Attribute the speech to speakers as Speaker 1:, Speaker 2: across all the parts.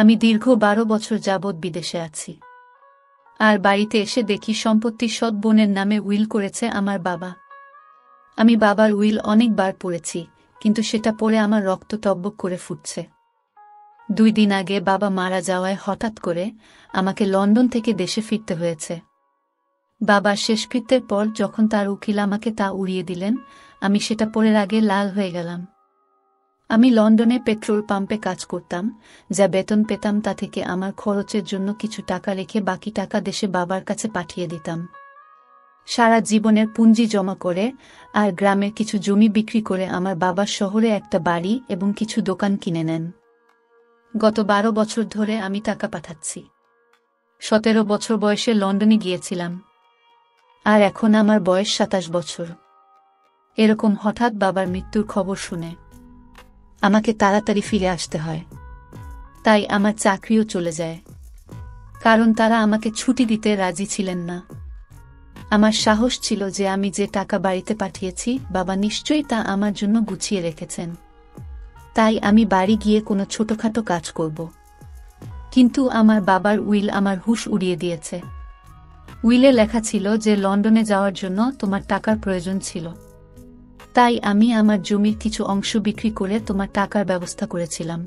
Speaker 1: আমি দীর্ঘ 12 বছর যাবৎ বিদেশে আছি। আর বাড়িতে এসে দেখি সম্পত্তি সৎ বোনের নামে উইল করেছে আমার বাবা। আমি বাবার উইল অনেকবার পড়েছি, কিন্তু সেটা পড়ে আমার রক্ত টকবক করে ফুটছে। 2 দিন আগে বাবা মারা যাওয়ায় হঠাৎ করে আমাকে লন্ডন থেকে দেশে ফিরতে হয়েছে। বাবার শেষকৃত্যের পর যখন তার উকিল আমাকে তা উড়িয়ে দিলেন, আমি সেটা পড়ে রাগে লাল হয়ে গেলাম। আমি লন্ডনে পেট্রোল পাম্পে কাজ করতাম, যা বেতন পেতাম তা থেকে আমার খরচের জন্য কিছু টাকা রেখে বাকি টাকা দেশে বাবার কাছে পাঠিয়ে দিতাম। সারা জীবনের পুঁজি জমা করে আর গ্রামের কিছু জমি বিক্রি করে আমার বাবা শহরে একটা বাড়ি এবং কিছু দোকান কিনে নেন। গত 12 বছর ধরে আমি টাকা পাঠাচ্ছি। 17 বছর বয়সে লন্ডনে গিয়েছিলাম, আর এখন আমার বয়স 27 বছর। এরকম হঠাৎ বাবার মৃত্যুর খবর শুনে আমাকে তাড়াতাড়ি ফিরে আসতে হয়। তাই আমার চাকরিও চলে যায়, কারণ তারা আমাকে ছুটি দিতে রাজি ছিলেন না। আমার সাহস ছিল যে আমি যে টাকা বাড়িতে পাঠিয়েছি বাবা নিশ্চয়ই তা আমার জন্য গুছিয়ে রেখেছেন। তাই আমি বাড়ি গিয়ে কোনো ছোটখাটো কাজ করব। কিন্তু আমার বাবার উইল আমার হুঁশ উড়িয়ে দিয়েছে। উইলে লেখা ছিল যে লন্ডনে যাওয়ার জন্য তোমার টাকার প্রয়োজন ছিল। তাই আমি আমার জমির কিছু অংশ বিক্রি করে তোমার টাকার ব্যবস্থা করেছিলাম।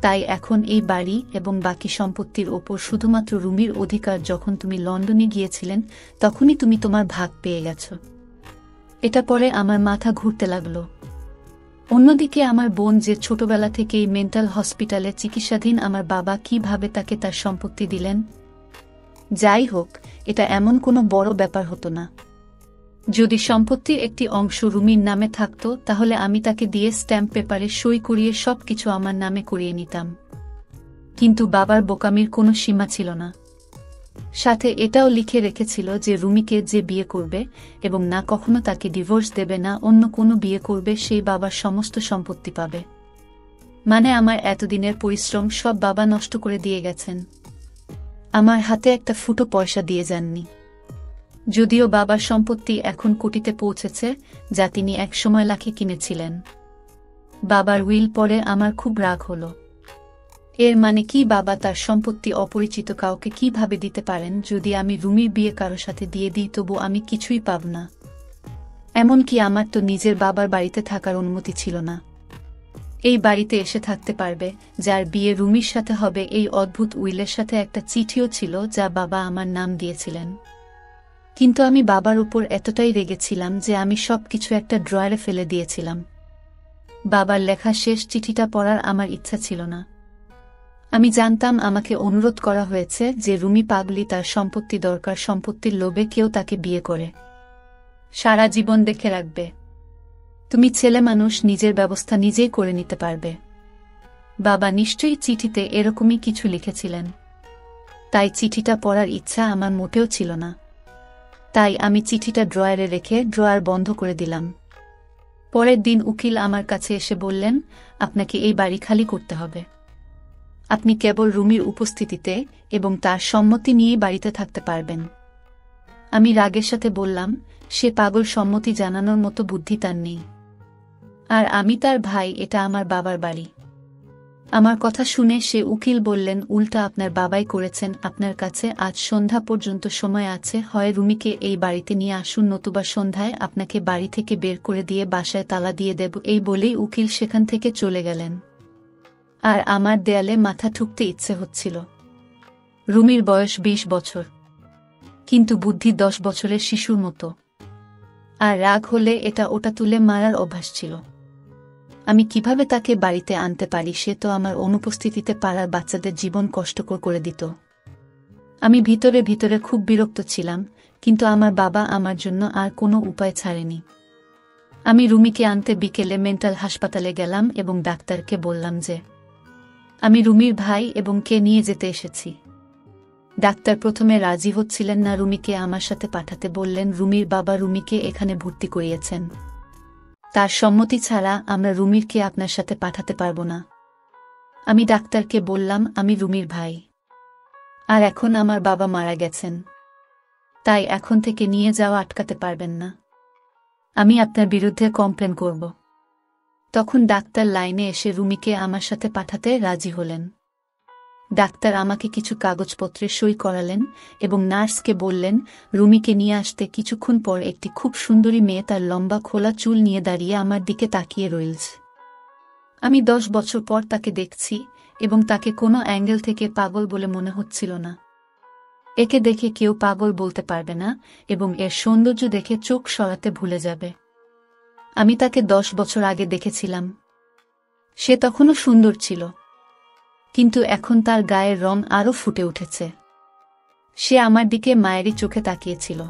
Speaker 1: তাই এখন এই বাড়ি এবং বাকি সম্পত্তির ওপর শুধুমাত্র রুমির অধিকার। যখন তুমি লন্ডনে গিয়েছিলেন তখনই তুমি তোমার ভাগ পেয়ে গেছ। এটা পরে আমার মাথা ঘুরতে লাগলো। অন্যদিকে আমার বোন যে ছোটবেলা থেকেই মেন্টাল হসপিটালে চিকিৎসাধীন, আমার বাবা কিভাবে তাকে তার সম্পত্তি দিলেন? যাই হোক, এটা এমন কোনো বড় ব্যাপার হতো না। যদি সম্পত্তির একটি অংশ রুমির নামে থাকত তাহলে আমি তাকে দিয়ে স্ট্যাম্প পেপারে সই করিয়ে সবকিছু আমার নামে করিয়ে নিতাম। কিন্তু বাবার বোকামির কোনো সীমা ছিল না। সাথে এটাও লিখে রেখেছিল যে রুমিকে যে বিয়ে করবে এবং না কখনো তাকে ডিভোর্স দেবে না, অন্য কোনো বিয়ে করবে, সেই বাবার সমস্ত সম্পত্তি পাবে। মানে আমার এতদিনের পরিশ্রম সব বাবা নষ্ট করে দিয়ে গেছেন। আমার হাতে একটা ফুটো পয়সা দিয়ে যাননি। যদিও বাবার সম্পত্তি এখন কোটিতে পৌঁছেছে, যা তিনি একসময় লাখে কিনেছিলেন। বাবার উইল পড়ে আমার খুব রাগ হলো। এর মানে কি বাবা তার সম্পত্তি অপরিচিত কাউকে কিভাবে দিতে পারেন? যদি আমি রুমির বিয়ে কারো সাথে দিয়ে দিই তবু আমি কিছুই পাব না। এমনকি আমার তো নিজের বাবার বাড়িতে থাকার অনুমতি ছিল না। এই বাড়িতে এসে থাকতে পারবে যার বিয়ে রুমির সাথে হবে, এই অদ্ভুত উইলের সাথে একটা চিঠিও ছিল যা বাবা আমার নাম দিয়েছিলেন। কিন্তু আমি বাবার উপর এতটাই রেগেছিলাম যে আমি সবকিছু একটা ড্রয়ারে ফেলে দিয়েছিলাম। বাবার লেখা শেষ চিঠিটা পড়ার আমার ইচ্ছা ছিল না। আমি জানতাম আমাকে অনুরোধ করা হয়েছে যে রুমি পাগলি, তার সম্পত্তি দরকার, সম্পত্তির লোভে কেউ তাকে বিয়ে করে সারা জীবন দেখে রাখবে। তুমি ছেলে মানুষ, নিজের ব্যবস্থা নিজেই করে নিতে পারবে। বাবা নিশ্চয়ই চিঠিতে এরকমই কিছু লিখেছিলেন। তাই চিঠিটা পড়ার ইচ্ছা আমার মোটেও ছিল না। তাই আমি চিঠিটা ড্রয়ারে রেখে ড্রয়ার বন্ধ করে দিলাম। পরের দিন উকিল আমার কাছে এসে বললেন, আপনাকে এই বাড়ি খালি করতে হবে। আপনি কেবল রুমির উপস্থিতিতে এবং তার সম্মতি নিয়েই বাড়িতে থাকতে পারবেন। আমি রাগের সাথে বললাম, সে পাগল, সম্মতি জানানোর মতো বুদ্ধি তার নেই। আর আমি তার ভাই, এটা আমার বাবার বাড়ি। আমার কথা শুনে সে উকিল বললেন, উল্টা আপনার বাবাই করেছেন। আপনার কাছে আজ সন্ধ্যা পর্যন্ত সময় আছে, হয় রুমিকে এই বাড়িতে নিয়ে আসুন, নতুবা সন্ধ্যায় আপনাকে বাড়ি থেকে বের করে দিয়ে বাসায় তালা দিয়ে দেব। এই বলেই উকিল সেখান থেকে চলে গেলেন। আর আমার দেয়ালে মাথা ঠুকতে ইচ্ছে হচ্ছিল। রুমির বয়স 20 বছর, কিন্তু বুদ্ধি 10 বছরের শিশুর মতো। আর রাগ হলে এটা ওটা তুলে মারার অভ্যাস ছিল। আমি কিভাবে তাকে বাড়িতে আনতে পারি? সে তো আমার অনুপস্থিতিতে পাড়ার বাচ্চাদের জীবন কষ্টকর করে দিত। আমি ভিতরে ভিতরে খুব বিরক্ত ছিলাম, কিন্তু আমার বাবা আমার জন্য আর কোনো উপায় ছাড়েনি। আমি রুমিকে আনতে বিকেলে মেন্টাল হাসপাতালে গেলাম এবং ডাক্তারকে বললাম যে আমি রুমির ভাই এবং কে নিয়ে যেতে এসেছি। ডাক্তার প্রথমে রাজি হচ্ছিলেন না রুমিকে আমার সাথে পাঠাতে। বললেন, রুমির বাবা রুমিকে এখানে ভর্তি করিয়েছেন, তার সম্মতি ছাড়া আমরা রুমিরকে আপনার সাথে পাঠাতে পারব না। আমি ডাক্তারকে বললাম, আমি রুমির ভাই, আর এখন আমার বাবা মারা গেছেন, তাই এখন থেকে নিয়ে যাওয়া আটকাতে পারবেন না। আমি আপনার বিরুদ্ধে কমপ্লেন করব। তখন ডাক্তার লাইনে এসে রুমিকে আমার সাথে পাঠাতে রাজি হলেন। ডাক্তার আমাকে কিছু কাগজপত্রে সই করালেন এবং নার্সকে বললেন রুমিকে নিয়ে আসতে। কিছুক্ষণ পর একটি খুব সুন্দরী মেয়ে তার লম্বা খোলা চুল নিয়ে দাঁড়িয়ে আমার দিকে তাকিয়ে রইলছে। আমি 10 বছর পর তাকে দেখছি এবং তাকে কোনো অ্যাঙ্গেল থেকে পাগল বলে মনে হচ্ছিল না। একে দেখে কেউ পাগল বলতে পারবে না এবং এর সৌন্দর্য দেখে চোখ সরাতে ভুলে যাবে। আমি তাকে 10 বছর আগে দেখেছিলাম। সে তখনও সুন্দর ছিল, কিন্তু এখন তার গায়ের রং আরও ফুটে উঠেছে। সে আমার দিকে মায়েরই চোখে তাকিয়েছিল।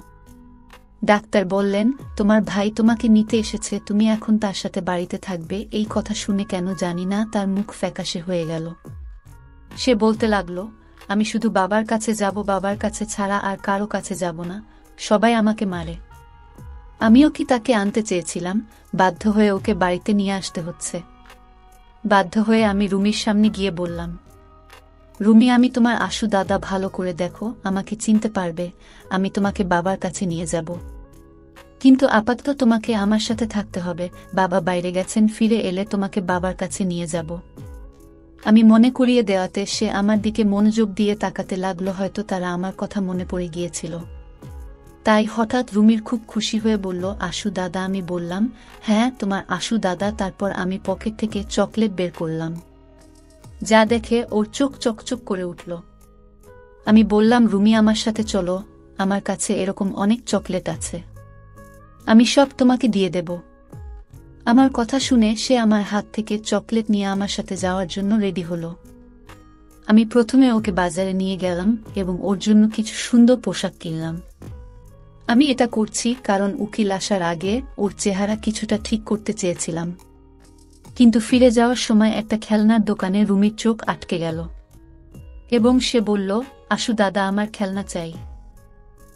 Speaker 1: ডাক্তার বললেন, তোমার ভাই তোমাকে নিতে এসেছে, তুমি এখন তার সাথে বাড়িতে থাকবে। এই কথা শুনে কেন জানি না তার মুখ ফ্যাকাশে হয়ে গেল। সে বলতে লাগল, আমি শুধু বাবার কাছে যাব, বাবার কাছে ছাড়া আর কারো কাছে যাব না, সবাই আমাকে মারে। আমিও কি তাকে আনতে চেয়েছিলাম, বাধ্য হয়ে ওকে বাড়িতে নিয়ে আসতে হচ্ছে। বাধ্য হয়ে আমি রুমির সামনে গিয়ে বললাম, রুমি, আমি তোমার আশু দাদা, ভালো করে দেখো, আমাকে চিনতে পারবে, আমি তোমাকে বাবার কাছে নিয়ে যাব। কিন্তু আপাতত তোমাকে আমার সাথে থাকতে হবে। বাবা বাইরে গেছেন, ফিরে এলে তোমাকে বাবার কাছে নিয়ে যাব। আমি মনে করিয়ে দেওয়াতে সে আমার দিকে মনোযোগ দিয়ে তাকাতে লাগলো। হয়তো তারা আমার কথা মনে পড়ে গিয়েছিল। তাই হঠাৎ রুমির খুব খুশি হয়ে বলল, আশু দাদা। আমি বললাম, হ্যাঁ, তোমার আশু দাদা। তারপর আমি পকেট থেকে চকলেট বের করলাম, যা দেখে ওর চোখ চকচক করে উঠল। আমি বললাম, রুমি, আমার সাথে চলো, আমার কাছে এরকম অনেক চকলেট আছে, আমি সব তোমাকে দিয়ে দেব। আমার কথা শুনে সে আমার হাত থেকে চকলেট নিয়ে আমার সাথে যাওয়ার জন্য রেডি হলো। আমি প্রথমে ওকে বাজারে নিয়ে গেলাম এবং ওর জন্য কিছু সুন্দর পোশাক কিনলাম। আমি এটা করছি কারণ উকিল আসার আগে ওর চেহারা কিছুটা ঠিক করতে চেয়েছিলাম। কিন্তু ফিরে যাওয়ার সময় একটা খেলনার দোকানে রুমির চোখ আটকে গেল এবং সে বলল, আশু দাদা, আমার খেলনা চাই।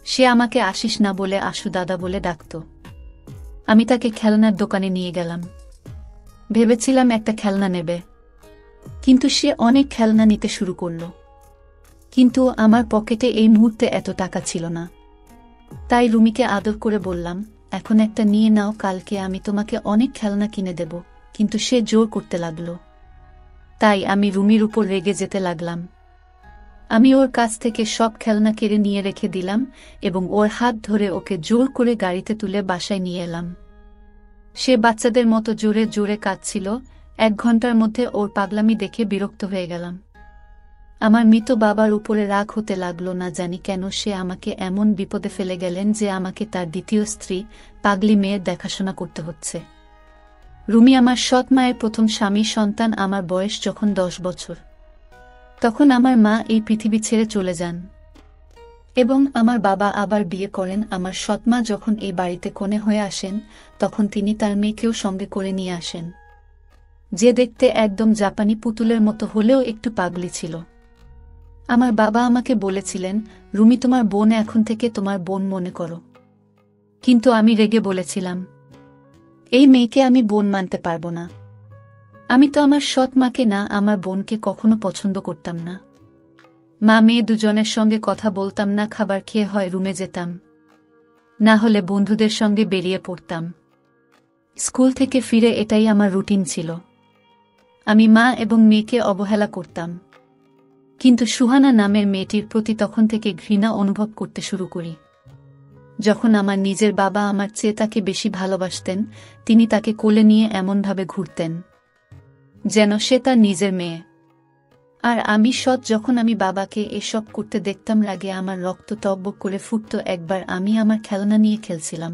Speaker 1: সে আমাকে আশিস না বলে আশু দাদা বলে ডাকত। আমি তাকে খেলনার দোকানে নিয়ে গেলাম। ভেবেছিলাম একটা খেলনা নেবে, কিন্তু সে অনেক খেলনা নিতে শুরু করল। কিন্তু আমার পকেটে এই মুহূর্তে এত টাকা ছিল না। তাই রুমিকে আদর করে বললাম, এখন একটা নিয়ে নাও, কালকে আমি তোমাকে অনেক খেলনা কিনে দেব। কিন্তু সে জোর করতে লাগল। তাই আমি রুমির উপর রেগে যেতে লাগলাম। আমি ওর কাছ থেকে সব খেলনা কেড়ে নিয়ে রেখে দিলাম এবং ওর হাত ধরে ওকে জোর করে গাড়িতে তুলে বাসায় নিয়ে এলাম। সে বাচ্চাদের মতো জোরে জোরে কাঁদছিল। 1 ঘন্টার মধ্যে ওর পাগলামি দেখে বিরক্ত হয়ে গেলাম। আমার মৃত বাবার উপরে রাগ হতে লাগলো। না জানি কেন সে আমাকে এমন বিপদে ফেলে গেলেন যে আমাকে তার দ্বিতীয় স্ত্রী, পাগলি মেয়ের দেখাশোনা করতে হচ্ছে। রুমি আমার সৎ মায়ের প্রথম স্বামী সন্তান। আমার বয়স যখন 10 বছর, তখন আমার মা এই পৃথিবী ছেড়ে চলে যান এবং আমার বাবা আবার বিয়ে করেন। আমার সৎমা যখন এই বাড়িতে কনে হয়ে আসেন, তখন তিনি তার মেয়েকেও সঙ্গে করে নিয়ে আসেন, যে দেখতে একদম জাপানি পুতুলের মতো হলেও একটু পাগলি ছিল। আমার বাবা আমাকে বলেছিলেন, রুমি, তোমার বোন, এখন থেকে তোমার বোন মনে করো। কিন্তু আমি রেগে বলেছিলাম, এই মেয়েকে আমি বোন মানতে পারবো না। আমি তো আমার সৎ মাকে না, আমার বোনকে কখনো পছন্দ করতাম না। মা মেয়ে দুজনের সঙ্গে কথা বলতাম না। খাবার খেয়ে হয় রুমে যেতাম, না হলে বন্ধুদের সঙ্গে বেরিয়ে পড়তাম। স্কুল থেকে ফিরে এটাই আমার রুটিন ছিল। আমি মা এবং মেয়েকে অবহেলা করতাম। কিন্তু সুহানা নামের মেয়েটির প্রতি তখন থেকে ঘৃণা অনুভব করতে শুরু করি। যখন আমার নিজের বাবা আমার চেয়ে তাকে বেশি ভালোবাসতেন, তিনি তাকে কোলে নিয়ে এমনভাবে ঘুরতেন যেন সে তার নিজের মেয়ে। আর আমি সৎ, যখন আমি বাবাকে এসব করতে দেখতাম, রাগে আমার রক্ত টকবক করে ফুটত। একবার আমি আমার খেলনা নিয়ে খেলছিলাম,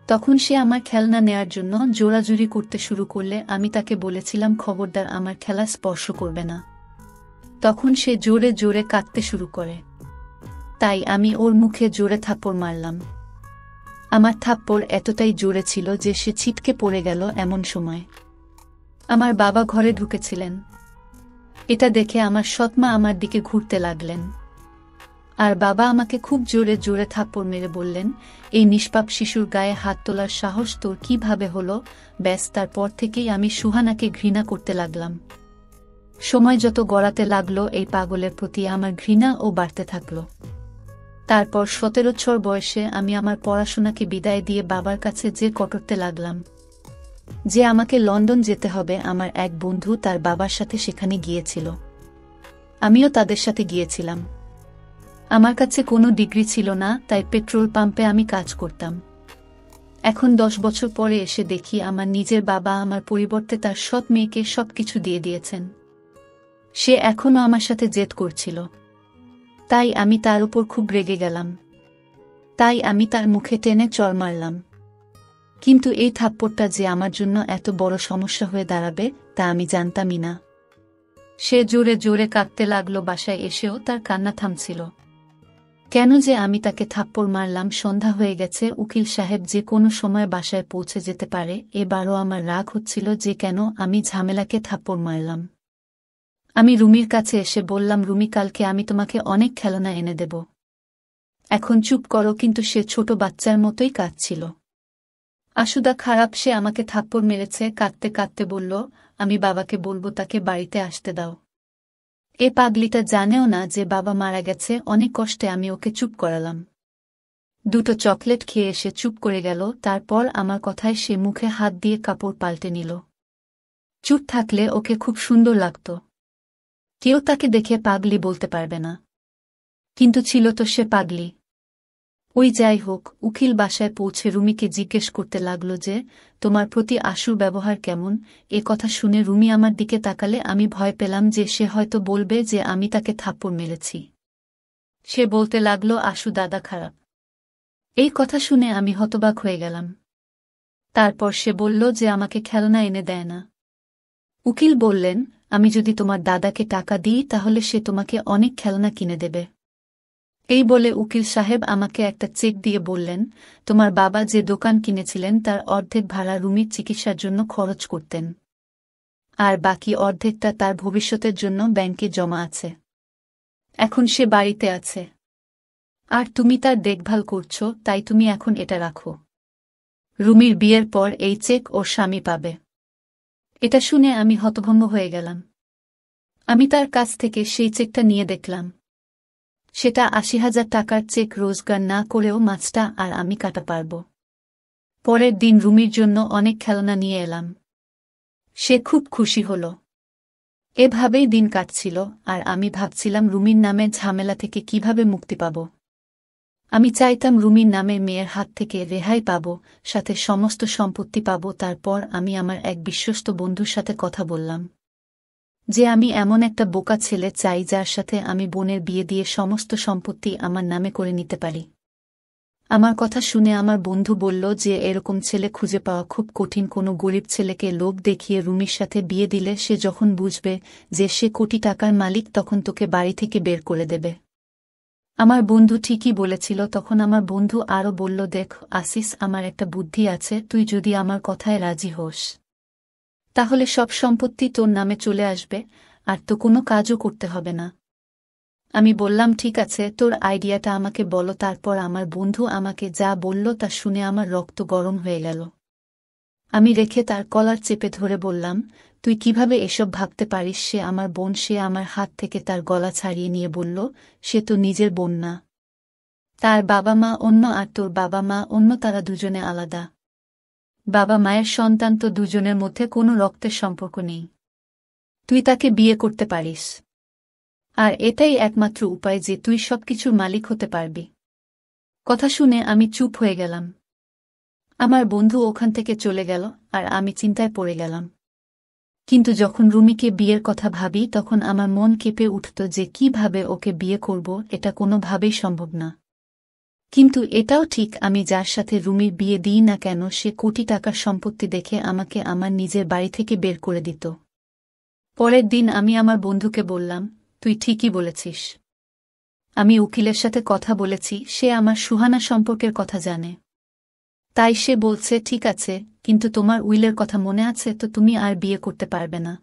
Speaker 1: তখন সে আমার খেলনা নেয়ার জন্য জোরাজুরি করতে শুরু করলে আমি তাকে বলেছিলাম, খবরদার আমার খেলা স্পর্শ করবে না। তখন সে জোরে জোরে কাঁদতে শুরু করে। তাই আমি ওর মুখে জোরে থাপ্পড় মারলাম। আমার থাপ্পড় এতটাই জোরে ছিল যে সে ছিটকে পড়ে গেল। এমন সময় আমার বাবা ঘরে ঢুকেছিলেন। এটা দেখে আমার সৎমা আমার দিকে ঘুরতে লাগলেন আর বাবা আমাকে খুব জোরে জোরে থাপ্পড় মেরে বললেন, এই নিষ্পাপ শিশুর গায়ে হাত তোলার সাহস তোর কিভাবে হলো? ব্যাস, তারপর থেকেই আমি সুহানাকে ঘৃণা করতে লাগলাম। সময় যত গড়াতে লাগলো, এই পাগলের প্রতি আমার ঘৃণা ও বাড়তে থাকলো। তারপর 17 বছর বয়সে আমি আমার পড়াশোনাকে বিদায় দিয়ে বাবার কাছে যে কটরতে লাগলাম যে আমাকে লন্ডন যেতে হবে। আমার এক বন্ধু তার বাবার সাথে সেখানে গিয়েছিল। আমিও তাদের সাথে গিয়েছিলাম। আমার কাছে কোনো ডিগ্রি ছিল না, তাই পেট্রোল পাম্পে আমি কাজ করতাম। এখন 10 বছর পরে এসে দেখি আমার নিজের বাবা আমার পরিবর্তে তার সৎ মেয়েকে সবকিছু দিয়ে দিয়েছেন। সে এখনও আমার সাথে জেদ করছিল। তাই আমি তার উপর খুব রেগে গেলাম। তাই আমি তার মুখে টেনে চড় মারলাম। কিন্তু এই থাপ্পড়টা যে আমার জন্য এত বড় সমস্যা হয়ে দাঁড়াবে তা আমি জানতামই না। সে জোরে জোরে কাঁদতে লাগলো। বাসায় এসেও তার কান্না থামছিল। কেন যে আমি তাকে থাপ্পড় মারলাম। সন্ধ্যা হয়ে গেছে, উকিল সাহেব যে কোনো সময় বাসায় পৌঁছে যেতে পারে। এবারও আমার রাগ হচ্ছিল যে কেন আমি ঝামেলাকে থাপ্পড় মারলাম। আমি রুমির কাছে এসে বললাম, রুমি, কালকে আমি তোমাকে অনেক খেলনা এনে দেব। এখন চুপ করো। কিন্তু সে ছোট বাচ্চার মতোই কাঁদছিল। আশুদা খারাপ, সে আমাকে থাপ্পড় মেরেছে। কাঁদতে কাঁদতে বলল, আমি বাবাকে বলবো, তাকে বাড়িতে আসতে দাও। এ পাগলিটা জানেও না যে বাবা মারা গেছে। অনেক কষ্টে আমি ওকে চুপ করালাম। 2টো চকলেট খেয়ে এসে চুপ করে গেল। তারপর আমার কথায় সে মুখে হাত দিয়ে কাপড় পাল্টে নিল। চুপ থাকলে ওকে খুব সুন্দর লাগত। কেউ তাকে দেখে পাগলি বলতে পারবে না। কিন্তু ছিল তো সে পাগলি। ওই যাই হোক, উকিল বাসায় পৌঁছে রুমিকে জিজ্ঞেস করতে লাগল যে তোমার প্রতি আশুর ব্যবহার কেমন। এ কথা শুনে রুমি আমার দিকে তাকালে আমি ভয় পেলাম যে সে হয়তো বলবে যে আমি তাকে থাপ্পড় মেরেছি। সে বলতে লাগল, আশু দাদা খারাপ। এই কথা শুনে আমি হতবাক হয়ে গেলাম। তারপর সে বলল যে আমাকে খেলনা এনে দেয় না। উকিল বললেন, আমি যদি তোমার দাদাকে টাকা দিই তাহলে সে তোমাকে অনেক খেলনা কিনে দেবে। এই বলে উকিল সাহেব আমাকে একটা চেক দিয়ে বললেন, তোমার বাবা যে দোকান কিনেছিলেন তার অর্ধেক ভাড়া রুমির চিকিৎসার জন্য খরচ করতেন, আর বাকি অর্ধেকটা তার ভবিষ্যতের জন্য ব্যাংকে জমা আছে। এখন সে বাড়িতে আছে, আর তুমি তার দেখভাল করছো, তাই তুমি এখন এটা রাখো। রুমির বিয়ের পর এই চেক ওর স্বামী পাবে। এটা শুনে আমি হতভম্ব হয়ে গেলাম। আমি তার কাছ থেকে সেই চেকটা নিয়ে দেখলাম। সেটা ৮০,০০০ টাকার চেক। রোজগার না করেও মাছটা আর আমি কাটা পারব। পরের দিন রুমির জন্য অনেক খেলনা নিয়ে এলাম। সে খুব খুশি হল। এভাবেই দিন কাটছিল, আর আমি ভাবছিলাম রুমির নামে ঝামেলা থেকে কিভাবে মুক্তি পাব। আমি চাইতাম রুমির নামে মেয়ের হাত থেকে রেহাই পাব, সাথে সমস্ত সম্পত্তি পাব। তারপর আমি আমার এক বিশ্বস্ত বন্ধুর সাথে কথা বললাম যে আমি এমন একটা বোকা ছেলে চাই যার সাথে আমি বোনের বিয়ে দিয়ে সমস্ত সম্পত্তি আমার নামে করে নিতে পারি। আমার কথা শুনে আমার বন্ধু বলল যে এরকম ছেলে খুঁজে পাওয়া খুব কঠিন। কোনো গরিব ছেলেকে লোভ দেখিয়ে রুমির সাথে বিয়ে দিলে সে যখন বুঝবে যে সে কোটি টাকার মালিক তখন তোকে বাড়ি থেকে বের করে দেবে। আমার বন্ধু ঠিকই বলেছিল। তখন আমার বন্ধু আরও বলল, দেখ আসিস, আমার একটা বুদ্ধি আছে। তুই যদি আমার কথায় রাজি হোস তাহলে সব সম্পত্তি তোর নামে চলে আসবে, আর তো কোনো কাজও করতে হবে না। আমি বললাম, ঠিক আছে, তোর আইডিয়াটা আমাকে বলো। তারপর আমার বন্ধু আমাকে যা বলল তা শুনে আমার রক্ত গরম হয়ে গেল। আমি রেখে তার কলার চেপে ধরে বললাম, তুই কিভাবে এসব ভাবতে পারিস? সে আমার বোন। সে আমার হাত থেকে তার গলা ছাড়িয়ে নিয়ে বলল, সে তো নিজের বোন না। তার বাবা মা অন্য, আর তোর বাবা মা অন্য। তারা দুজনে আলাদা। বাবা মায়ের সন্তান তো দুজনের মধ্যে কোনো রক্তের সম্পর্ক নেই। তুই তাকে বিয়ে করতে পারিস, আর এটাই একমাত্র উপায় যে তুই সবকিছুর মালিক হতে পারবি। কথা শুনে আমি চুপ হয়ে গেলাম। আমার বন্ধু ওখান থেকে চলে গেল, আর আমি চিন্তায় পড়ে গেলাম। কিন্তু যখন রুমিকে বিয়ের কথা ভাবি তখন আমার মন কেঁপে উঠত যে কিভাবে ওকে বিয়ে করব, এটা কোনোভাবেই সম্ভব না। কিন্তু এটাও ঠিক, আমি যার সাথে রুমির বিয়ে দিই না কেন সে কোটি টাকার সম্পত্তি দেখে আমাকে আমার নিজের বাড়ি থেকে বের করে দিত। পরের দিন আমি আমার বন্ধুকে বললাম, তুই ঠিকই বলেছিস। আমি উকিলের সাথে কথা বলেছি, সে আমার সুহানা সম্পর্কের কথা জানে। তাই সে বলছে, ঠিক আছে, কিন্তু তোমার উইলের কথা মনে আছে তো? তুমি আর বিয়ে করতে পারবে না।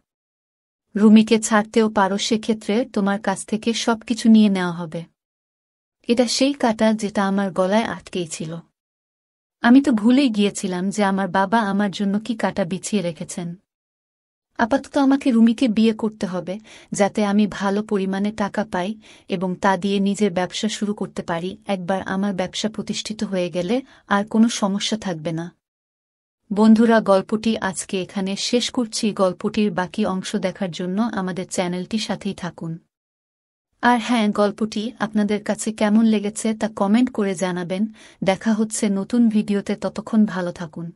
Speaker 1: রুমিকে ছাড়তেও পারো, সেক্ষেত্রে তোমার কাছ থেকে সবকিছু নিয়ে নেওয়া হবে। এটা সেই কাঁটা যেটা আমার গলায় আটকেই ছিল। আমি তো ভুলেই গিয়েছিলাম যে আমার বাবা আমার জন্য কি কাঁটা বিছিয়ে রেখেছেন। আপাতত আমাকে রুমিকে বিয়ে করতে হবে, যাতে আমি ভালো পরিমাণে টাকা পাই এবং তা দিয়ে নিজের ব্যবসা শুরু করতে পারি। একবার আমার ব্যবসা প্রতিষ্ঠিত হয়ে গেলে আর কোনো সমস্যা থাকবে না। বন্ধুরা, গল্পটি আজকে এখানে শেষ করছি। গল্পটির বাকি অংশ দেখার জন্য আমাদের চ্যানেলটি সাথেই থাকুন। আর হ্যাঁ, গল্পটি আপনাদের কাছে কেমন লেগেছে তা কমেন্ট করে জানাবেন। দেখা হচ্ছে নতুন ভিডিওতে, ততক্ষণ ভালো থাকুন।